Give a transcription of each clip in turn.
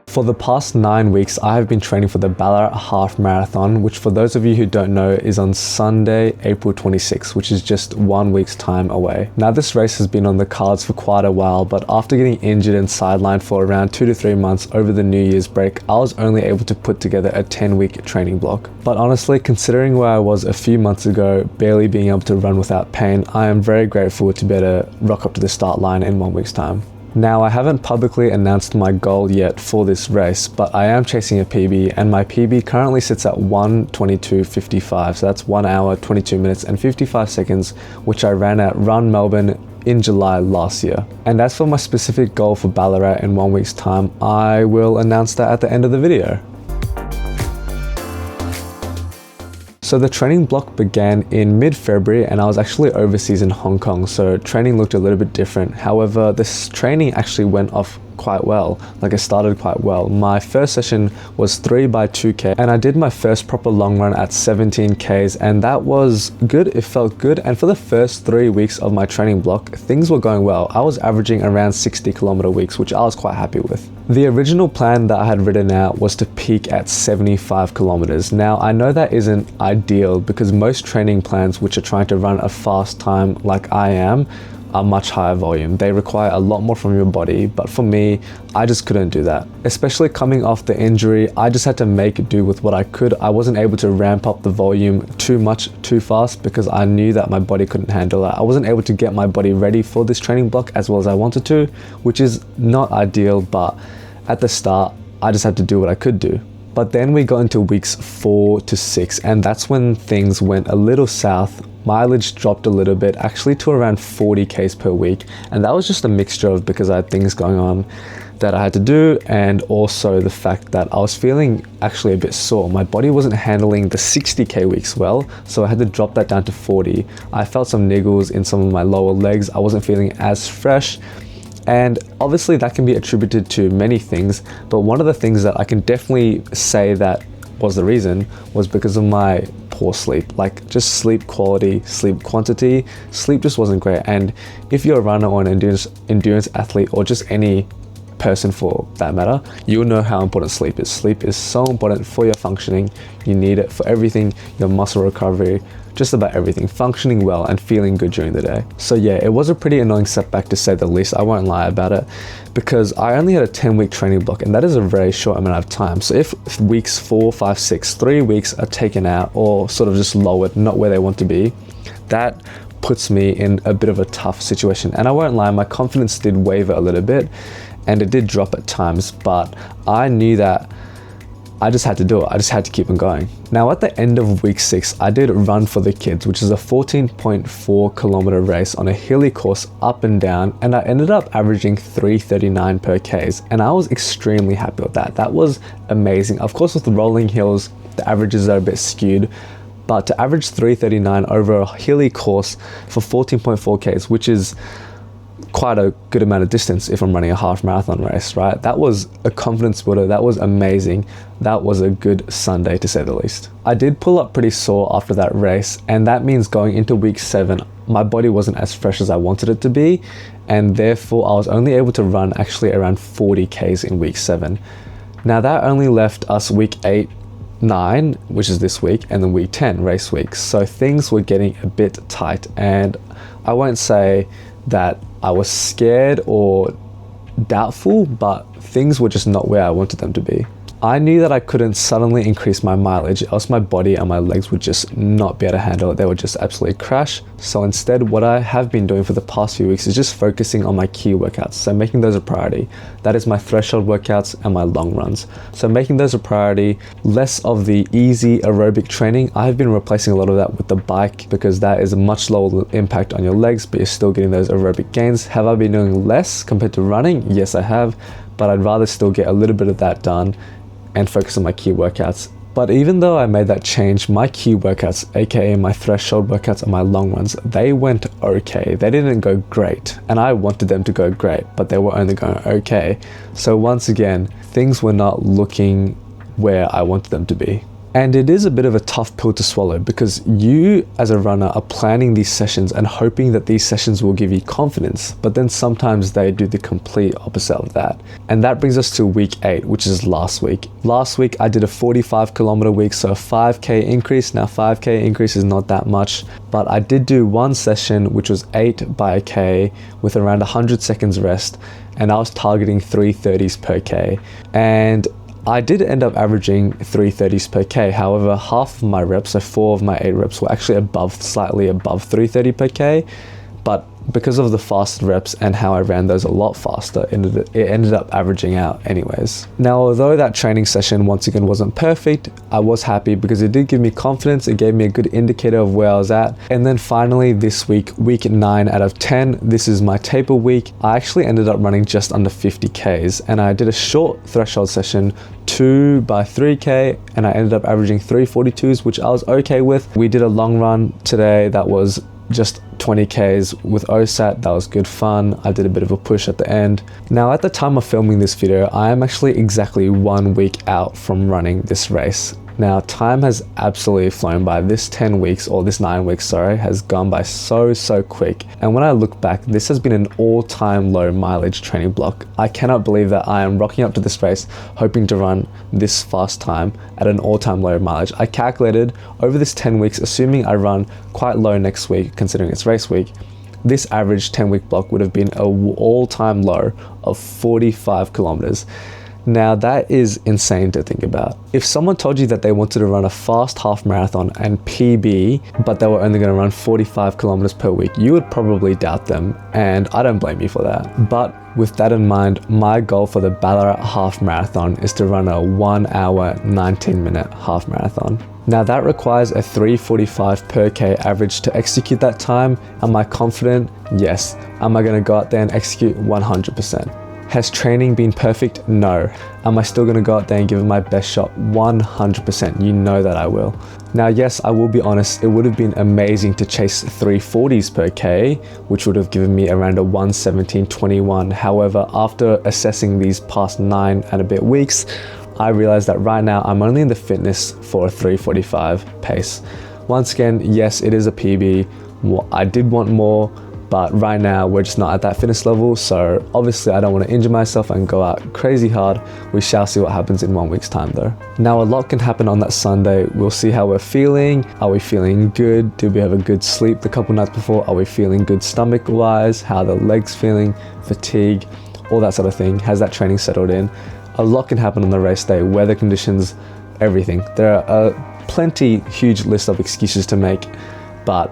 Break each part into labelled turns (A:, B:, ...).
A: For the past 9 weeks, I have been training for the Ballarat Half Marathon, which for those of you who don't know is on Sunday, April 26, which is just 1 week's time away. Now this race has been on the cards for quite a while, but after getting injured and sidelined for around 2 to 3 months over the New Year's break, I was only able to put together a 10-week training block. But honestly, considering where I was a few months ago, barely being able to run without pain, I am very grateful to be able to rock up to the start line in 1 week's time. Now, I haven't publicly announced my goal yet for this race, but I am chasing a PB, and my PB currently sits at 1:22:55, so that's 1 hour, 22 minutes and 55 seconds, which I ran at Run Melbourne in July last year. And as for my specific goal for Ballarat in 1 week's time, I will announce that at the end of the video. So the training block began in mid-February, and I was actually overseas in Hong Kong, so training looked a little bit different. However, this training actually went off quite well. Like, it started quite well. My first session was 3 by 2k, and I did my first proper long run at 17k's, and that was good. It felt good, and for the first 3 weeks of my training block, things were going well. I was averaging around 60-kilometer weeks, which I was quite happy with. The original plan that I had written out was to peak at 75 kilometers. Now, I know that isn't ideal because most training plans which are trying to run a fast time like I am are much higher volume. They require a lot more from your body, but for me, I just couldn't do that. Especially coming off the injury, I just had to make do with what I could. I wasn't able to ramp up the volume too much too fast because I knew that my body couldn't handle it. I wasn't able to get my body ready for this training block as well as I wanted to, which is not ideal, but at the start, I just had to do what I could do. But then we got into weeks 4 to 6, and that's when things went a little south. Mileage dropped a little bit, actually to around 40 k's per week, and that was just a mixture of because I had things going on that I had to do, and also the fact that I was feeling actually a bit sore. My body wasn't handling the 60k weeks well, so I had to drop that down to 40. I felt some niggles in some of my lower legs. I wasn't feeling as fresh, and obviously that can be attributed to many things, but one of the things that I can definitely say that was the reason was because of my poor sleep. Like, just sleep quality, sleep quantity, sleep just wasn't great. And if you're a runner or an endurance athlete, or just any person for that matter, you'll know how important sleep is. Sleep is so important for your functioning. You need it for everything, your muscle recovery, just about everything, functioning well and feeling good during the day. So yeah, it was a pretty annoying setback to say the least. I won't lie about it, because I only had a 10-week training block, and that is a very short amount of time. So if weeks 4, 5, 6, 3 weeks are taken out or sort of just lowered, not where they want to be, that puts me in a bit of a tough situation. And I won't lie, my confidence did waver a little bit, and it did drop at times, but I knew that I just had to do it. I just had to keep on going. Now, at the end of week 6, I did Run for the Kids, which is a 14.4 kilometer race on a hilly course up and down, and I ended up averaging 3:39 per k's, and I was extremely happy with that. That was amazing. Of course, with the rolling hills, the averages are a bit skewed, but to average 3:39 over a hilly course for 14.4 k's, which is quite a good amount of distance if I'm running a half marathon race, right? That was a confidence builder. That was amazing. That was a good Sunday, to say the least. I did pull up pretty sore after that race, and that means going into week 7, my body wasn't as fresh as I wanted it to be, and therefore I was only able to run actually around 40 k's in week 7. Now that only left us week 8, 9, which is this week, and then week 10, race week. So things were getting a bit tight, and I won't say that I was scared or doubtful, but things were just not where I wanted them to be. I knew that I couldn't suddenly increase my mileage, else my body and my legs would just not be able to handle it. They would just absolutely crash. So instead, what I have been doing for the past few weeks is just focusing on my key workouts. So making those a priority. That is my threshold workouts and my long runs. So making those a priority, less of the easy aerobic training. I've been replacing a lot of that with the bike, because that is a much lower impact on your legs, but you're still getting those aerobic gains. Have I been doing less compared to running? Yes, I have, but I'd rather still get a little bit of that done and focus on my key workouts. But even though I made that change, my key workouts, aka my threshold workouts and my long runs, they went okay. They didn't go great, and I wanted them to go great, but they were only going okay. So once again, things were not looking where I wanted them to be. And it is a bit of a tough pill to swallow because you as a runner are planning these sessions and hoping that these sessions will give you confidence, but then sometimes they do the complete opposite of that. And that brings us to week 8, which is last week. Last week I did a 45 kilometer week, so a 5k increase. Now 5k increase is not that much, but I did do one session which was 8 by a k with around 100 seconds rest, and I was targeting 330s per k. And I did end up averaging 330s per k. However, half of my reps, so 4 of my 8 reps, were actually slightly above 330 per k. But because of the fast reps and how I ran those a lot faster, it ended up averaging out anyways. Now, although that training session once again wasn't perfect, I was happy because it did give me confidence. It gave me a good indicator of where I was at. And then finally this week, week 9 out of 10, this is my taper week. I actually ended up running just under 50 Ks, and I did a short threshold session, 2 by 3k, and I ended up averaging 342s, which I was okay with. We did a long run today that was just 20 Ks with OSAT. That was good fun. I did a bit of a push at the end. Now at the time of filming this video, I am actually exactly 1 week out from running this race. Now time has absolutely flown by. This 10 weeks, or this 9 weeks, sorry, has gone by so quick. And when I look back, this has been an all-time low mileage training block. I cannot believe that I am rocking up to this race hoping to run this fast time at an all-time low mileage. I calculated over this 10 weeks, assuming I run quite low next week, considering it's race week, this average 10-week block would have been an all-time low of 45 kilometers. Now that is insane to think about. If someone told you that they wanted to run a fast half marathon and PB, but they were only going to run 45 kilometers per week, you would probably doubt them, and I don't blame you for that. But with that in mind, my goal for the Ballarat half marathon is to run a 1 hour, 19 minute half marathon. Now that requires a 3:45 per k average to execute that time. Am I confident? Yes. Am I going to go out there and execute? 100%. Has training been perfect? No. Am I still going to go out there and give it my best shot? 100%. You know that I will. Now, yes, I will be honest, it would have been amazing to chase 340s per k, which would have given me around a 1:17:21. However, after assessing these past 9 and a bit weeks, I realized that right now I'm only in the fitness for a 3:45 pace. Once again, yes, it is a PB. I did want more, but right now we're just not at that fitness level, so obviously I don't want to injure myself and go out crazy hard. We shall see what happens in 1 week's time though. Now a lot can happen on that Sunday. We'll see how we're feeling. Are we feeling good? Did we have a good sleep the couple nights before? Are we feeling good stomach wise? How are the legs feeling? Fatigue? All that sort of thing. Has that training settled in? A lot can happen on the race day. Weather conditions, everything. There are huge list of excuses to make, but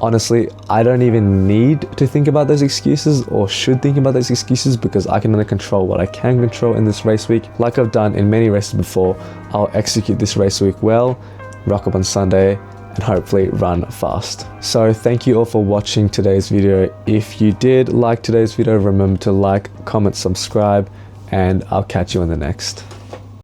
A: honestly, I don't even need to think about those excuses or should think about those excuses because I can only control what I can control in this race week. Like I've done in many races before, I'll execute this race week well, rock up on Sunday, and hopefully run fast. So thank you all for watching today's video. If you did like today's video, remember to like, comment, subscribe, and I'll catch you in the next.